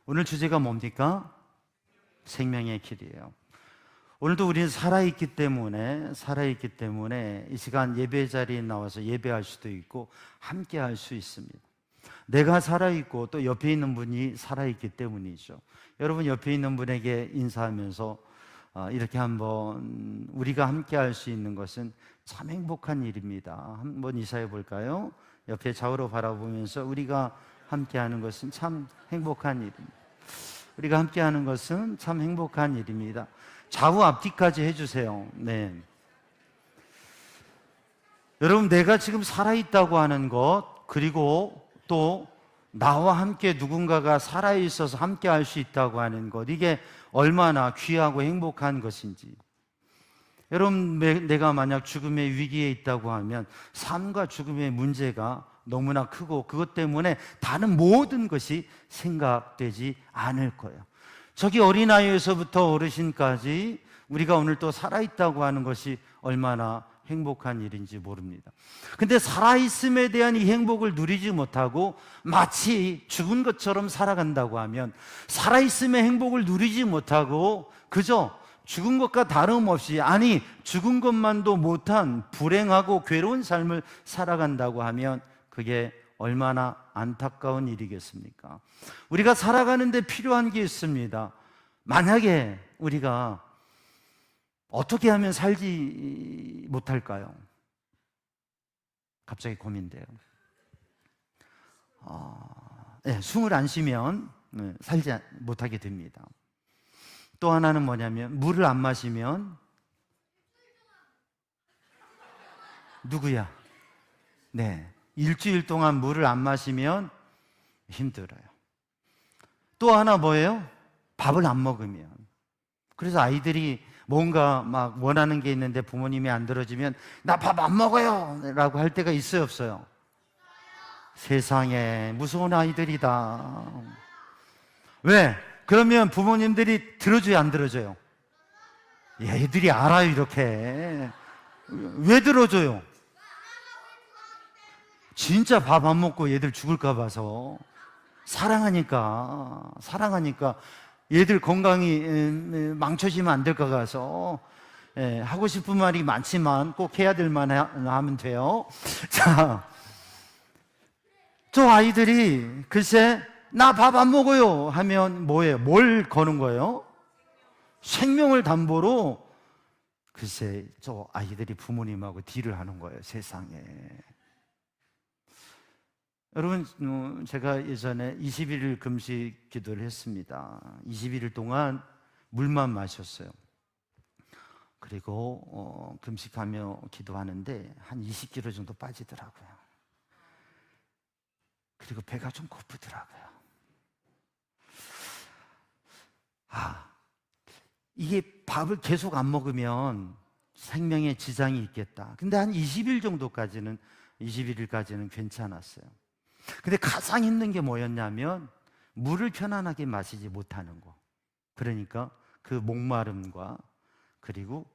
오늘 주제가 뭡니까? 생명의 길이에요. 오늘도 우리는 살아있기 때문에 이 시간 예배 자리에 나와서 예배할 수도 있고 함께 할 수 있습니다. 내가 살아있고 또 옆에 있는 분이 살아있기 때문이죠. 여러분, 옆에 있는 분에게 인사하면서 이렇게 한번 우리가 함께 할 수 있는 것은 참 행복한 일입니다. 한번 인사해 볼까요? 옆에 좌우로 바라보면서 우리가 함께하는 것은 참 행복한 일입니다. 우리가 함께하는 것은 참 행복한 일입니다. 좌우 앞뒤까지 해주세요. 네. 여러분, 내가 지금 살아있다고 하는 것, 그리고 또 나와 함께 누군가가 살아있어서 함께 할 수 있다고 하는 것, 이게 얼마나 귀하고 행복한 것인지. 여러분, 내가 만약 죽음의 위기에 있다고 하면 삶과 죽음의 문제가 너무나 크고 그것 때문에 다른 모든 것이 생각되지 않을 거예요. 저기 어린아이에서부터 어르신까지 우리가 오늘 또 살아있다고 하는 것이 얼마나 행복한 일인지 모릅니다. 근데 살아있음에 대한 이 행복을 누리지 못하고 마치 죽은 것처럼 살아간다고 하면, 살아있음의 행복을 누리지 못하고 그저 죽은 것과 다름없이, 아니 죽은 것만도 못한 불행하고 괴로운 삶을 살아간다고 하면 그게 얼마나 안타까운 일이겠습니까? 우리가 살아가는데 필요한 게 있습니다. 만약에 우리가 어떻게 하면 살지 못할까요? 갑자기 고민돼요. 숨을 안 쉬면 살지 못하게 됩니다. 또 하나는 뭐냐면, 물을 안 마시면 누구야? 네, 일주일 동안 물을 안 마시면 힘들어요. 또 하나 뭐예요? 밥을 안 먹으면. 그래서 아이들이 뭔가 막 원하는 게 있는데 부모님이 안 들어주면 나 밥 안 먹어요 라고 할 때가 있어요, 없어요? 세상에, 무서운 아이들이다. 왜? 그러면 부모님들이 들어줘요, 안 들어줘요? 얘들이 알아요, 이렇게. 왜 들어줘요? 진짜 밥 안 먹고 얘들 죽을까 봐서. 사랑하니까 얘들 건강이 망쳐지면 안 될까 봐서. 하고 싶은 말이 많지만 꼭 해야 될 만 하면 돼요. 자, 저 아이들이 글쎄 나 밥 안 먹어요 하면 뭐예요? 뭘 거는 거예요? 생명을 담보로. 글쎄 저 아이들이 부모님하고 딜을 하는 거예요, 세상에. 여러분, 제가 예전에 21일 금식 기도를 했습니다. 21일 동안 물만 마셨어요. 그리고 금식하며 기도하는데 한 20kg 정도 빠지더라고요. 그리고 배가 좀 고프더라고요. 이게 밥을 계속 안 먹으면 생명에 지장이 있겠다. 근데 한 20일 정도까지는, 21일까지는 괜찮았어요. 근데 가장 힘든 게 뭐였냐면 물을 편안하게 마시지 못하는 거. 그러니까 그 목마름과 그리고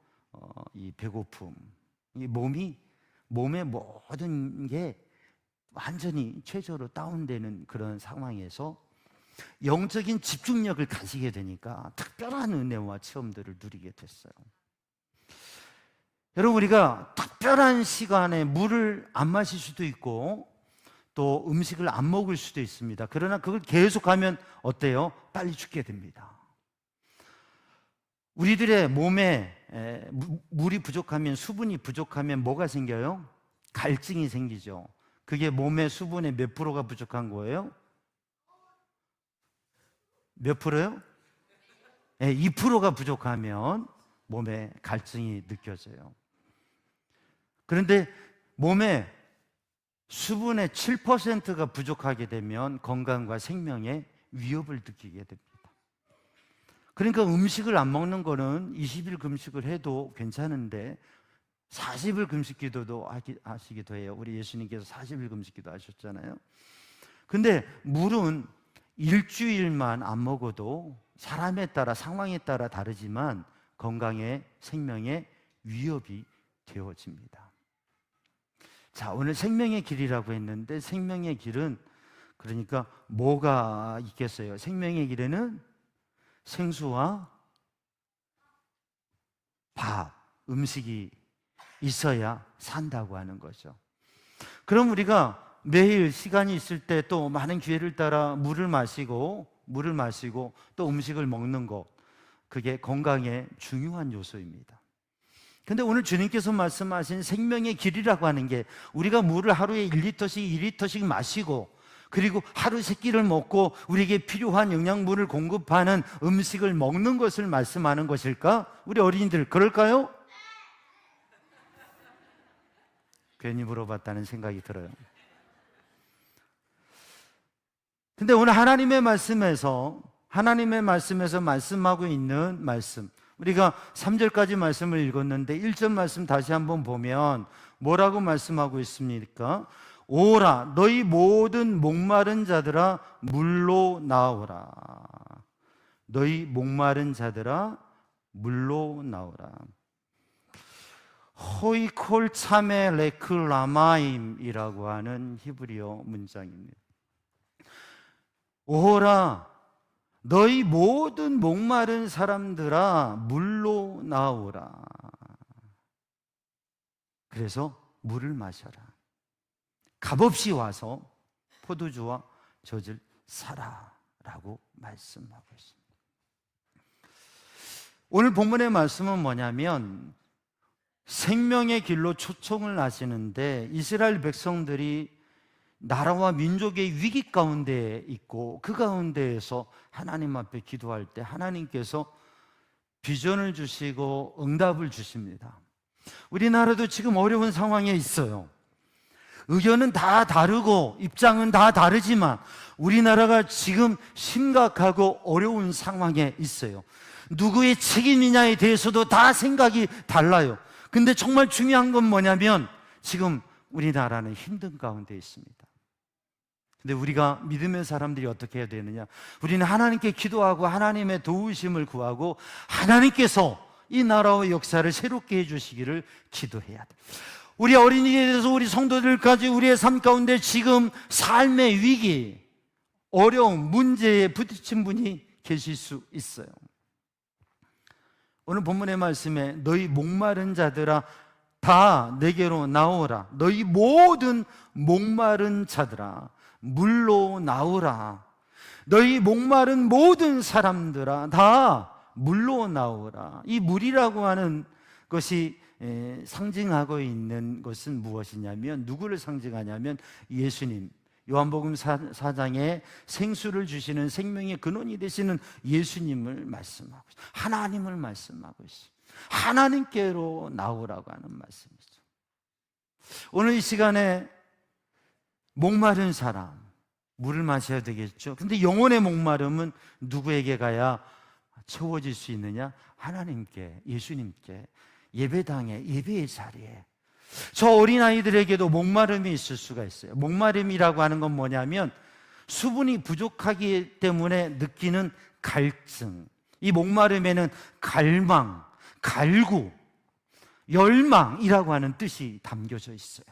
이 배고픔, 이 몸의 모든 게 완전히 최저로 다운되는 그런 상황에서 영적인 집중력을 가지게 되니까 특별한 은혜와 체험들을 누리게 됐어요. 여러분, 우리가 특별한 시간에 물을 안 마실 수도 있고 또 음식을 안 먹을 수도 있습니다. 그러나 그걸 계속하면 어때요? 빨리 죽게 됩니다. 우리들의 몸에 물이 부족하면, 수분이 부족하면 뭐가 생겨요? 갈증이 생기죠. 그게 몸의 수분의 몇 프로가 부족한 거예요? 몇 프로요? 2%가 부족하면 몸에 갈증이 느껴져요. 그런데 몸에 수분의 7%가 부족하게 되면 건강과 생명에 위협을 느끼게 됩니다. 그러니까 음식을 안 먹는 거는 20일 금식을 해도 괜찮은데 40일 금식 기도도 하시기도 해요. 우리 예수님께서 40일 금식 기도 하셨잖아요. 근데 물은 일주일만 안 먹어도 사람에 따라, 상황에 따라 다르지만 건강에, 생명에 위협이 되어집니다. 자, 오늘 생명의 길이라고 했는데 생명의 길은 그러니까 뭐가 있겠어요? 생명의 길에는 생수와 밥, 음식이 있어야 산다고 하는 거죠. 그럼 우리가 매일 시간이 있을 때 또 많은 기회를 따라 물을 마시고 또 음식을 먹는 것, 그게 건강에 중요한 요소입니다. 근데 오늘 주님께서 말씀하신 생명의 길이라고 하는 게 우리가 물을 하루에 1리터씩 2리터씩 마시고 그리고 하루 3끼를 먹고 우리에게 필요한 영양분을 공급하는 음식을 먹는 것을 말씀하는 것일까? 우리 어린이들 그럴까요? 괜히 물어봤다는 생각이 들어요. 근데 오늘 하나님의 말씀에서 말씀하고 있는 말씀, 우리가 3절까지 말씀을 읽었는데 1절 말씀 다시 한번 보면 뭐라고 말씀하고 있습니까? 오라 너희 모든 목마른 자들아 물로 나오라. 너희 목마른 자들아 물로 나오라. 호이콜 참에 레클라마임이라고 하는 히브리어 문장입니다. 오라 너희 모든 목마른 사람들아 물로 나오라. 그래서 물을 마셔라. 값없이 와서 포도주와 젖을 사라 라고 말씀하고 있습니다. 오늘 본문의 말씀은 뭐냐면 생명의 길로 초청을 하시는데 이스라엘 백성들이 나라와 민족의 위기 가운데 있고 그 가운데에서 하나님 앞에 기도할 때 하나님께서 비전을 주시고 응답을 주십니다. 우리나라도 지금 어려운 상황에 있어요. 의견은 다 다르고 입장은 다 다르지만 우리나라가 지금 심각하고 어려운 상황에 있어요. 누구의 책임이냐에 대해서도 다 생각이 달라요. 근데 정말 중요한 건 뭐냐면 지금 우리나라는 힘든 가운데 있습니다. 근데 우리가 믿음의 사람들이 어떻게 해야 되느냐? 우리는 하나님께 기도하고 하나님의 도우심을 구하고 하나님께서 이 나라의 역사를 새롭게 해주시기를 기도해야 돼. 우리 어린이에 대해서 우리 성도들까지 우리의 삶 가운데 지금 삶의 위기, 어려움, 문제에 부딪힌 분이 계실 수 있어요. 오늘 본문의 말씀에 너희 목마른 자들아 다 내게로 나오라. 너희 모든 목마른 자들아 물로 나오라. 너희 목마른 모든 사람들아 다 물로 나오라. 이 물이라고 하는 것이 상징하고 있는 것은 무엇이냐면 누구를 상징하냐면 예수님, 요한복음 4장에 생수를 주시는 생명의 근원이 되시는 예수님을 말씀하고 있어요. 하나님을 말씀하고 있어요. 하나님께로 나오라고 하는 말씀이죠. 오늘 이 시간에 목마른 사람, 물을 마셔야 되겠죠. 근데 영혼의 목마름은 누구에게 가야 채워질 수 있느냐? 하나님께, 예수님께, 예배당에, 예배의 자리에. 저 어린아이들에게도 목마름이 있을 수가 있어요. 목마름이라고 하는 건 뭐냐면 수분이 부족하기 때문에 느끼는 갈증. 이 목마름에는 갈망, 갈구, 열망이라고 하는 뜻이 담겨져 있어요.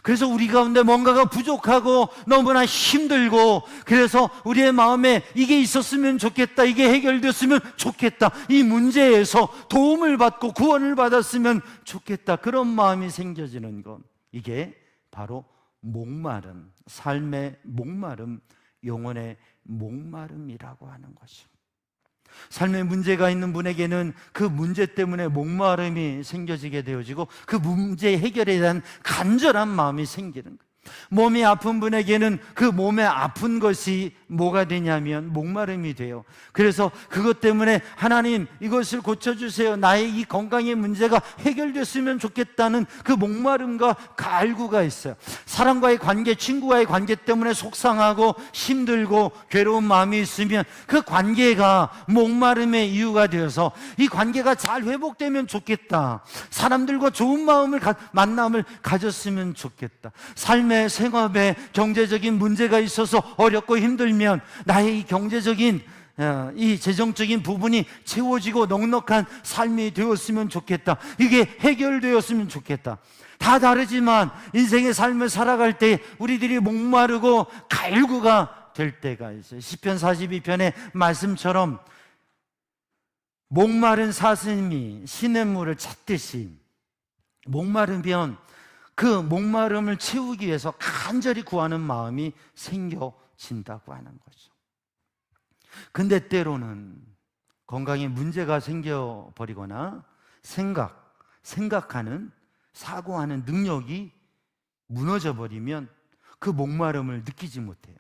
그래서 우리 가운데 뭔가가 부족하고 너무나 힘들고 그래서 우리의 마음에 이게 있었으면 좋겠다, 이게 해결됐으면 좋겠다, 이 문제에서 도움을 받고 구원을 받았으면 좋겠다, 그런 마음이 생겨지는 것, 이게 바로 목마름, 삶의 목마름, 영혼의 목마름이라고 하는 것이죠. 삶에 문제가 있는 분에게는 그 문제 때문에 목마름이 생겨지게 되어지고 그 문제 해결에 대한 간절한 마음이 생기는 거예요. 몸이 아픈 분에게는 그 몸에 아픈 것이 뭐가 되냐면 목마름이 돼요. 그래서 그것 때문에 하나님 이것을 고쳐주세요, 나의 이 건강의 문제가 해결됐으면 좋겠다는 그 목마름과 갈구가 있어요. 사람과의 관계, 친구와의 관계 때문에 속상하고 힘들고 괴로운 마음이 있으면 그 관계가 목마름의 이유가 되어서 이 관계가 잘 회복되면 좋겠다, 사람들과 좋은 만남을 가졌으면 좋겠다, 삶의 생업에 경제적인 문제가 있어서 어렵고 힘들면 나의 이 경제적인 이 재정적인 부분이 채워지고 넉넉한 삶이 되었으면 좋겠다. 이게 해결되었으면 좋겠다. 다 다르지만 인생의 삶을 살아갈 때 우리들이 목마르고 갈구가 될 때가 있어요. 시편 42편의 말씀처럼 목마른 사슴이 시냇물을 찾듯이 목마르면 그 목마름을 채우기 위해서 간절히 구하는 마음이 생겨진다고 하는 거죠. 근데 때로는 건강에 문제가 생겨버리거나 생각하는, 사고하는 능력이 무너져버리면 그 목마름을 느끼지 못해요.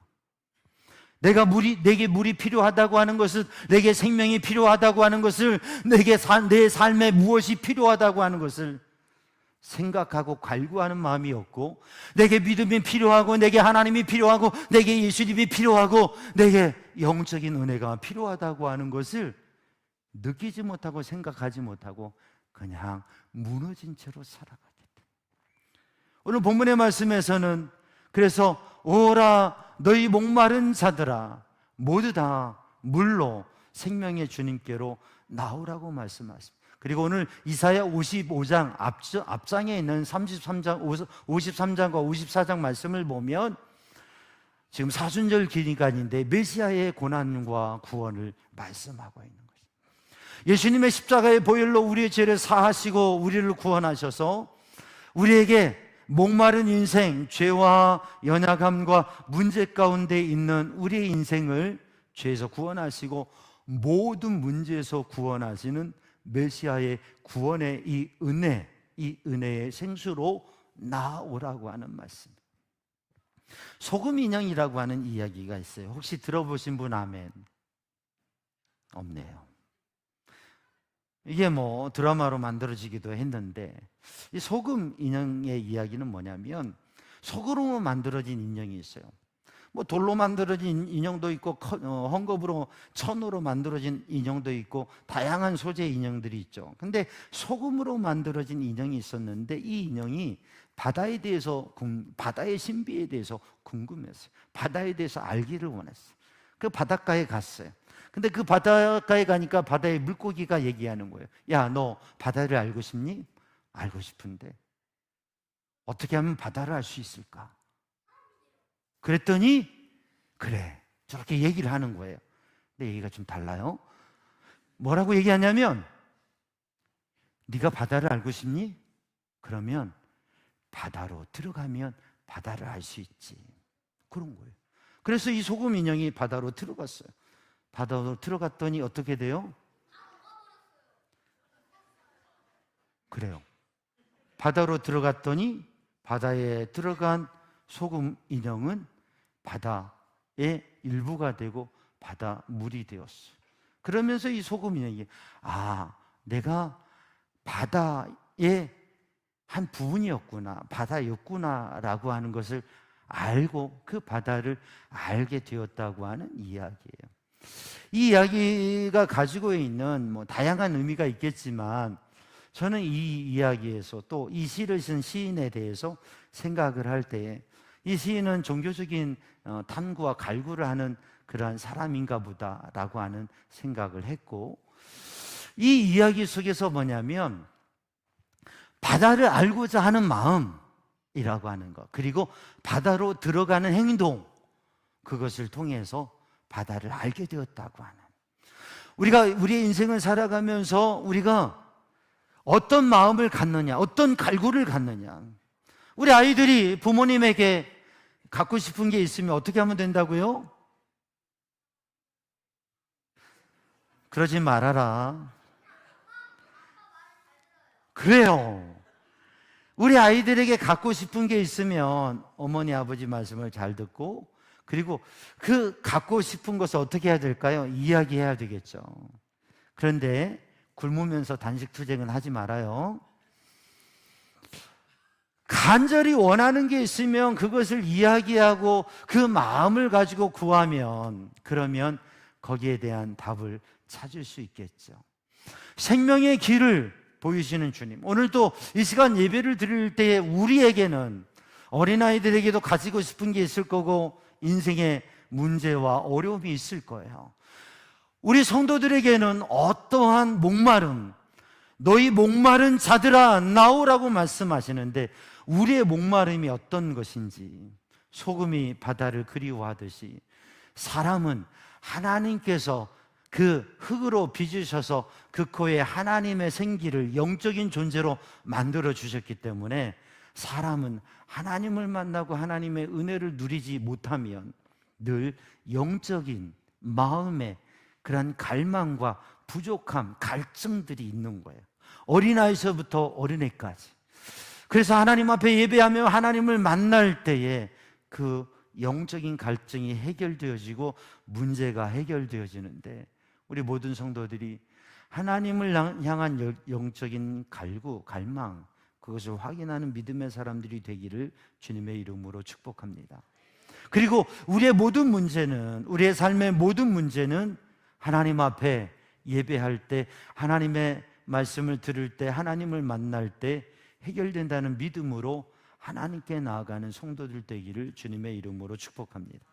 내게 물이 필요하다고 하는 것을, 내게 생명이 필요하다고 하는 것을, 내 삶에 무엇이 필요하다고 하는 것을 생각하고 갈구하는 마음이 없고, 내게 믿음이 필요하고, 내게 하나님이 필요하고, 내게 예수님이 필요하고, 내게 영적인 은혜가 필요하다고 하는 것을 느끼지 못하고 생각하지 못하고 그냥 무너진 채로 살아가게 돼. 오늘 본문의 말씀에서는 그래서 오라 너희 목마른 자들아 모두 다 물로 생명의 주님께로 나오라고 말씀하십니다. 그리고 오늘 이사야 55장 앞장에 있는 53장과 54장 말씀을 보면 지금 사순절 기간인데 메시아의 고난과 구원을 말씀하고 있는 것입니다. 예수님의 십자가의 보혈로 우리의 죄를 사하시고 우리를 구원하셔서 우리에게 목마른 인생, 죄와 연약함과 문제 가운데 있는 우리의 인생을 죄에서 구원하시고 모든 문제에서 구원하시는 메시아의 구원의 이 은혜의 생수로 나오라고 하는 말씀. 소금 인형이라고 하는 이야기가 있어요. 혹시 들어보신 분 아멘? 없네요. 이게 뭐 드라마로 만들어지기도 했는데, 이 소금 인형의 이야기는 뭐냐면 소금으로 만들어진 인형이 있어요. 뭐 돌로 만들어진 인형도 있고 헝겊으로 천으로 만들어진 인형도 있고 다양한 소재의 인형들이 있죠. 근데 소금으로 만들어진 인형이 있었는데 이 인형이 바다의 신비에 대해서 궁금했어요. 바다에 대해서 알기를 원했어요. 그 바닷가에 갔어요. 근데 그 바닷가에 가니까 바다의 물고기가 얘기하는 거예요. 야, 너 바다를 알고 싶니? 알고 싶은데 어떻게 하면 바다를 알 수 있을까? 그랬더니 그래, 저렇게 얘기를 하는 거예요. 근데 얘기가 좀 달라요. 뭐라고 얘기하냐면 네가 바다를 알고 싶니? 그러면 바다로 들어가면 바다를 알 수 있지. 그런 거예요. 그래서 이 소금 인형이 바다로 들어갔어요. 바다로 들어갔더니 어떻게 돼요? 그래요. 바다로 들어갔더니 바다에 들어간 소금 인형은 바다의 일부가 되고 바다 물이 되었어요. 그러면서 이 소금 인형이 내가 바다의 한 부분이었구나, 바다였구나라고 하는 것을 알고 그 바다를 알게 되었다고 하는 이야기예요. 이 이야기가 가지고 있는 뭐 다양한 의미가 있겠지만 저는 이 이야기에서 또 이 시를 쓴 시인에 대해서 생각을 할 때 이 시인은 종교적인 탐구와 갈구를 하는 그러한 사람인가 보다라고 하는 생각을 했고, 이 이야기 속에서 뭐냐면 바다를 알고자 하는 마음이라고 하는 것, 그리고 바다로 들어가는 행동, 그것을 통해서 바다를 알게 되었다고 하는, 우리가 우리의 인생을 살아가면서 우리가 어떤 마음을 갖느냐, 어떤 갈구를 갖느냐. 우리 아이들이 부모님에게 갖고 싶은 게 있으면 어떻게 하면 된다고요? 그러지 말아라. 그래요. 우리 아이들에게 갖고 싶은 게 있으면 어머니 아버지 말씀을 잘 듣고, 그리고 그 갖고 싶은 것을 어떻게 해야 될까요? 이야기해야 되겠죠. 그런데 굶으면서 단식 투쟁은 하지 말아요. 간절히 원하는 게 있으면 그것을 이야기하고 그 마음을 가지고 구하면, 그러면 거기에 대한 답을 찾을 수 있겠죠. 생명의 길을 보이시는 주님, 오늘도 이 시간 예배를 드릴 때에 우리에게는, 어린아이들에게도 가지고 싶은 게 있을 거고 인생의 문제와 어려움이 있을 거예요. 우리 성도들에게는 어떠한 목마름, 너희 목마른 자들아 나오라고 말씀하시는데, 우리의 목마름이 어떤 것인지, 소금이 바다를 그리워하듯이 사람은 하나님께서 그 흙으로 빚으셔서 그 코에 하나님의 생기를 영적인 존재로 만들어 주셨기 때문에, 사람은 하나님을 만나고 하나님의 은혜를 누리지 못하면 늘 영적인 마음에 그런 갈망과 부족함, 갈증들이 있는 거예요. 어린아이서부터 어린애까지. 그래서 하나님 앞에 예배하며 하나님을 만날 때에 그 영적인 갈증이 해결되어지고 문제가 해결되어지는데, 우리 모든 성도들이 하나님을 향한 영적인 갈구, 갈망, 그것을 확인하는 믿음의 사람들이 되기를 주님의 이름으로 축복합니다. 그리고 우리의 모든 문제는, 우리의 삶의 모든 문제는 하나님 앞에 예배할 때, 하나님의 말씀을 들을 때, 하나님을 만날 때 해결된다는 믿음으로 하나님께 나아가는 성도들 되기를 주님의 이름으로 축복합니다.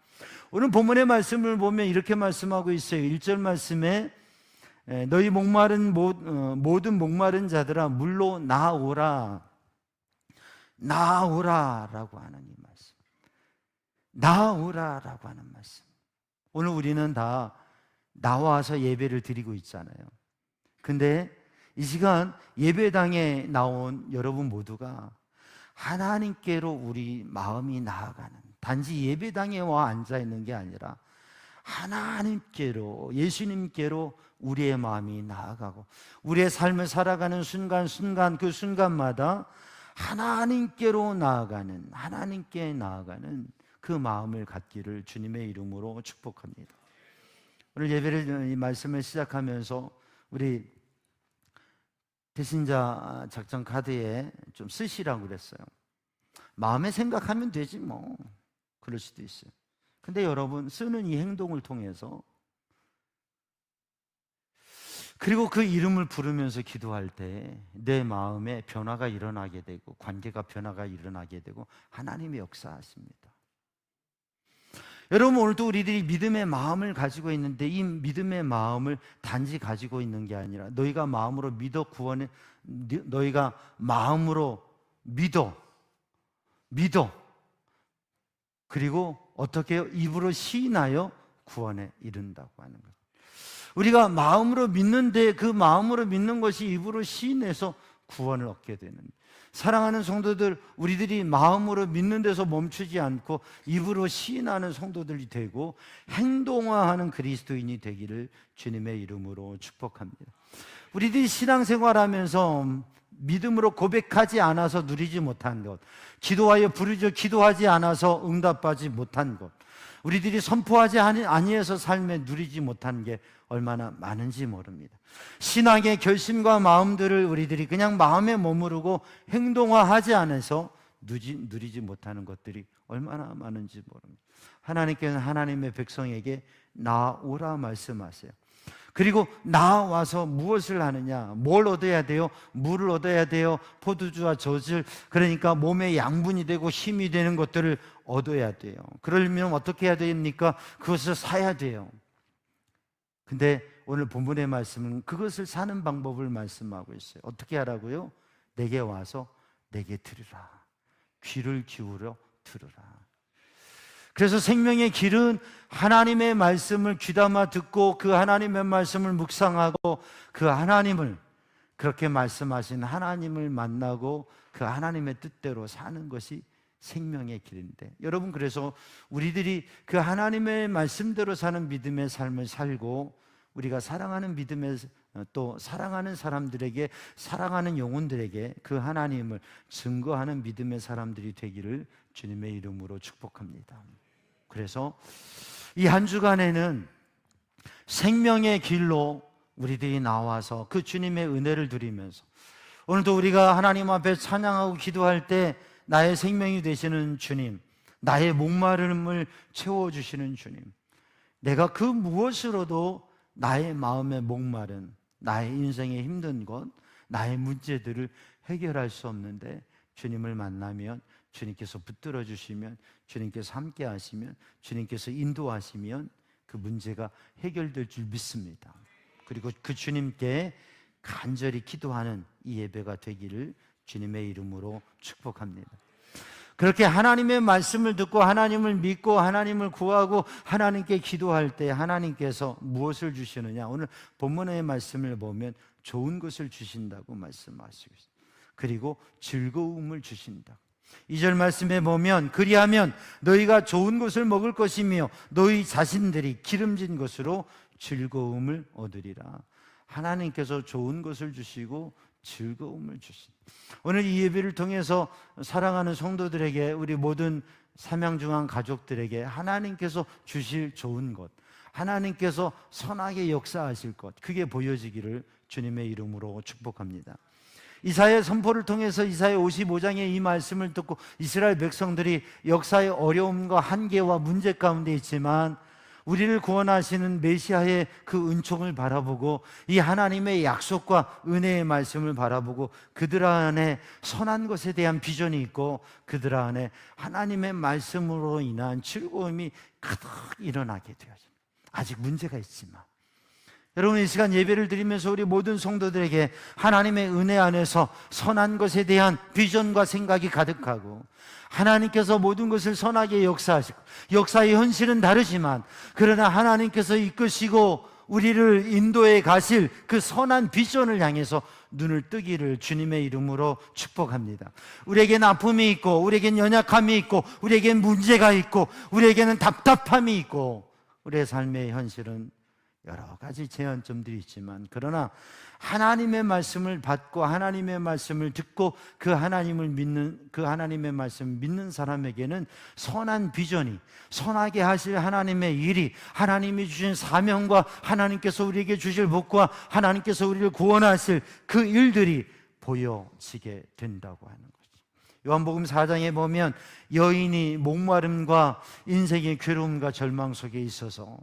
오늘 본문의 말씀을 보면 이렇게 말씀하고 있어요. 1절 말씀에 너희 모든 목마른 자들아 물로 나오라, 나오라라고 하는 이 말씀, 나오라라고 하는 말씀. 오늘 우리는 다 나와서 예배를 드리고 있잖아요. 근데 이 시간 예배당에 나온 여러분 모두가 하나님께로 우리 마음이 나아가는, 단지 예배당에 와 앉아 있는 게 아니라 하나님께로, 예수님께로 우리의 마음이 나아가고, 우리의 삶을 살아가는 순간순간 그 순간마다 하나님께로 나아가는, 하나님께 나아가는 그 마음을 갖기를 주님의 이름으로 축복합니다. 오늘 예배를, 이 말씀을 시작하면서 우리 배신자 작전 카드에 좀 쓰시라고 그랬어요. 마음에 생각하면 되지 뭐, 그럴 수도 있어요. 근데 여러분, 쓰는 이 행동을 통해서, 그리고 그 이름을 부르면서 기도할 때 내 마음에 변화가 일어나게 되고, 관계가 변화가 일어나게 되고, 하나님의 역사하십니다. 여러분, 오늘도 우리들이 믿음의 마음을 가지고 있는데, 이 믿음의 마음을 단지 가지고 있는 게 아니라, 너희가 마음으로 믿어 구원해, 너희가 마음으로 믿어, 그리고 어떻게 해요? 입으로 시인하여 구원에 이른다고 하는 것. 우리가 마음으로 믿는데, 그 마음으로 믿는 것이 입으로 시인해서 구원을 얻게 되는, 사랑하는 성도들, 우리들이 마음으로 믿는 데서 멈추지 않고 입으로 시인하는 성도들이 되고 행동화하는 그리스도인이 되기를 주님의 이름으로 축복합니다. 우리들이 신앙생활하면서 믿음으로 고백하지 않아서 누리지 못한 것, 기도하여 부르짖어 기도하지 않아서 응답받지 못한 것, 우리들이 선포하지 아니해서 삶에 누리지 못한 게 얼마나 많은지 모릅니다. 신앙의 결심과 마음들을 우리들이 그냥 마음에 머무르고 행동화하지 않아서 누리지 못하는 것들이 얼마나 많은지 모릅니다. 하나님께서는 하나님의 백성에게 나오라 말씀하세요. 그리고 나와서 무엇을 하느냐? 뭘 얻어야 돼요? 물을 얻어야 돼요. 포도주와 젖을, 그러니까 몸에 양분이 되고 힘이 되는 것들을 얻어야 돼요. 그러려면 어떻게 해야 됩니까? 그것을 사야 돼요. 근데 오늘 본문의 말씀은 그것을 사는 방법을 말씀하고 있어요. 어떻게 하라고요? 내게 와서 내게 들으라. 귀를 기울여 들으라. 그래서 생명의 길은 하나님의 말씀을 귀담아 듣고 그 하나님의 말씀을 묵상하고 그 하나님을, 그렇게 말씀하신 하나님을 만나고 그 하나님의 뜻대로 사는 것이 생명의 길인데, 여러분, 그래서 우리들이 그 하나님의 말씀대로 사는 믿음의 삶을 살고, 우리가 사랑하는 믿음의, 또 사랑하는 사람들에게, 사랑하는 영혼들에게 그 하나님을 증거하는 믿음의 사람들이 되기를 주님의 이름으로 축복합니다. 그래서 이 한 주간에는 생명의 길로 우리들이 나와서 그 주님의 은혜를 누리면서, 오늘도 우리가 하나님 앞에 찬양하고 기도할 때 나의 생명이 되시는 주님, 나의 목마름을 채워주시는 주님, 내가 그 무엇으로도 나의 마음의 목마른, 나의 인생의 힘든 것, 나의 문제들을 해결할 수 없는데, 주님을 만나면 주님께서 붙들어 주시면, 주님께서 함께 하시면, 주님께서 인도하시면 그 문제가 해결될 줄 믿습니다. 그리고 그 주님께 간절히 기도하는 이 예배가 되기를 주님의 이름으로 축복합니다. 그렇게 하나님의 말씀을 듣고 하나님을 믿고 하나님을 구하고 하나님께 기도할 때 하나님께서 무엇을 주시느냐? 오늘 본문의 말씀을 보면 좋은 것을 주신다고 말씀하시고 있습니다. 그리고 즐거움을 주신다. 2절 말씀에 보면 그리하면 너희가 좋은 것을 먹을 것이며 너희 자신들이 기름진 것으로 즐거움을 얻으리라. 하나님께서 좋은 것을 주시고 즐거움을 주신다. 오늘 이 예배를 통해서 사랑하는 성도들에게, 우리 모든 삼양중앙 가족들에게 하나님께서 주실 좋은 것, 하나님께서 선하게 역사하실 것, 그게 보여지기를 주님의 이름으로 축복합니다. 이사야의 선포를 통해서 이사야 55장의 이 말씀을 듣고 이스라엘 백성들이 역사의 어려움과 한계와 문제 가운데 있지만 우리를 구원하시는 메시아의 그 은총을 바라보고 이 하나님의 약속과 은혜의 말씀을 바라보고 그들 안에 선한 것에 대한 비전이 있고 그들 안에 하나님의 말씀으로 인한 즐거움이 가득 일어나게 되어집니다. 아직 문제가 있지만 여러분, 이 시간 예배를 드리면서 우리 모든 성도들에게 하나님의 은혜 안에서 선한 것에 대한 비전과 생각이 가득하고 하나님께서 모든 것을 선하게 역사하시고 역사의 현실은 다르지만 그러나 하나님께서 이끄시고 우리를 인도해 가실 그 선한 비전을 향해서 눈을 뜨기를 주님의 이름으로 축복합니다. 우리에겐 아픔이 있고 우리에겐 연약함이 있고 우리에겐 문제가 있고 우리에게는 답답함이 있고 우리의 삶의 현실은 여러 가지 제한점들이 있지만 그러나 하나님의 말씀을 받고 하나님의 말씀을 듣고 그 하나님을 믿는, 그 하나님의 말씀을 믿는 사람에게는 선한 비전이, 선하게 하실 하나님의 일이, 하나님이 주신 사명과 하나님께서 우리에게 주실 복과 하나님께서 우리를 구원하실 그 일들이 보여지게 된다고 하는 거죠. 요한복음 4장에 보면 여인이 목마름과 인생의 괴로움과 절망 속에 있어서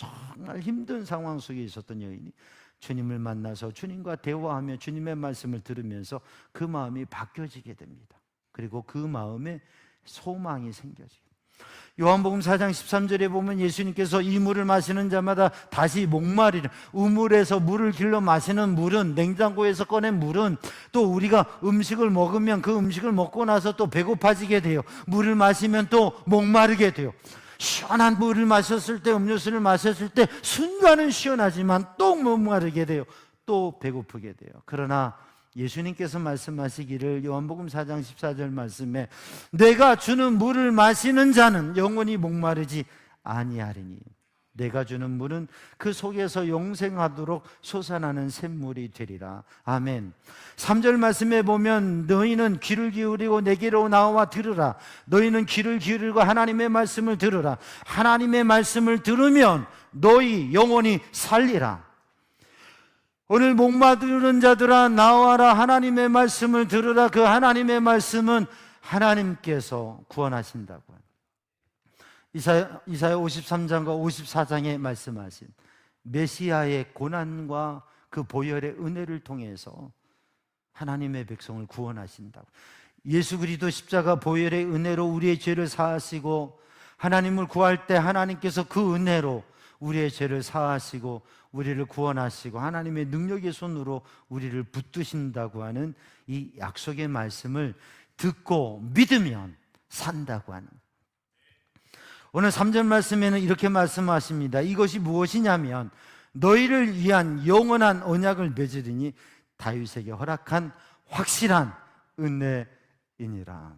정말 힘든 상황 속에 있었던 여인이 주님을 만나서 주님과 대화하며 주님의 말씀을 들으면서 그 마음이 바뀌어지게 됩니다. 그리고 그 마음에 소망이 생겨지게. 요한복음 4장 13절에 보면 예수님께서 이 물을 마시는 자마다 다시 목마리라. 우물에서 물을 길러 마시는 물은, 냉장고에서 꺼낸 물은 또 우리가 음식을 먹으면 그 음식을 먹고 나서 또 배고파지게 돼요. 물을 마시면 또 목마르게 돼요. 시원한 물을 마셨을 때, 음료수를 마셨을 때 순간은 시원하지만 또 목마르게 돼요. 또 배고프게 돼요. 그러나 예수님께서 말씀하시기를 요한복음 4장 14절 말씀에 내가 주는 물을 마시는 자는 영원히 목마르지 아니하리니 내가 주는 물은 그 속에서 영생하도록 솟아나는 샘물이 되리라. 아멘. 3절 말씀에 보면 너희는 귀를 기울이고 내게로 나와 들으라. 너희는 귀를 기울이고 하나님의 말씀을 들으라. 하나님의 말씀을 들으면 너희 영혼이 살리라. 오늘 목마르는 자들아 나와라. 하나님의 말씀을 들으라. 그 하나님의 말씀은 하나님께서 구원하신다고 합니다. 이사야 53장과 54장에 말씀하신 메시아의 고난과 그 보혈의 은혜를 통해서 하나님의 백성을 구원하신다고. 예수 그리스도 십자가 보혈의 은혜로 우리의 죄를 사하시고 하나님을 구할 때 하나님께서 그 은혜로 우리의 죄를 사하시고 우리를 구원하시고 하나님의 능력의 손으로 우리를 붙드신다고 하는 이 약속의 말씀을 듣고 믿으면 산다고 하는. 오늘 3절 말씀에는 이렇게 말씀하십니다. 이것이 무엇이냐면 너희를 위한 영원한 언약을 맺으리니 다윗에게 허락한 확실한 은혜이니라.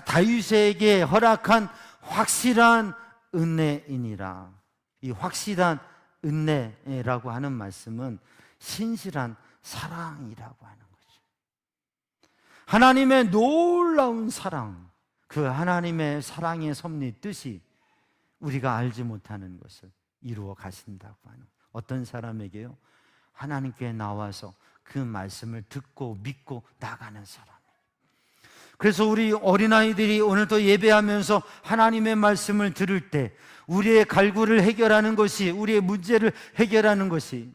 다윗에게 허락한 확실한 은혜이니라. 이 확실한 은혜라고 하는 말씀은 신실한 사랑이라고 하는 거죠. 하나님의 놀라운 사랑, 그 하나님의 사랑의 섭리 뜻이 우리가 알지 못하는 것을 이루어 가신다고 하는, 어떤 사람에게요? 하나님께 나와서 그 말씀을 듣고 믿고 나가는 사람. 그래서 우리 어린아이들이 오늘도 예배하면서 하나님의 말씀을 들을 때 우리의 갈구를 해결하는 것이, 우리의 문제를 해결하는 것이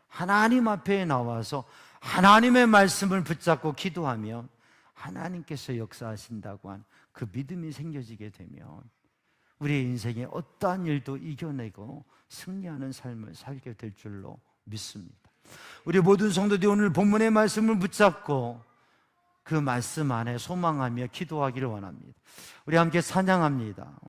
하나님 앞에 나와서 하나님의 말씀을 붙잡고 기도하면 하나님께서 역사하신다고 한 그 믿음이 생겨지게 되면 우리의 인생에 어떠한 일도 이겨내고 승리하는 삶을 살게 될 줄로 믿습니다. 우리 모든 성도들이 오늘 본문의 말씀을 붙잡고 그 말씀 안에 소망하며 기도하기를 원합니다. 우리 함께 찬양합니다.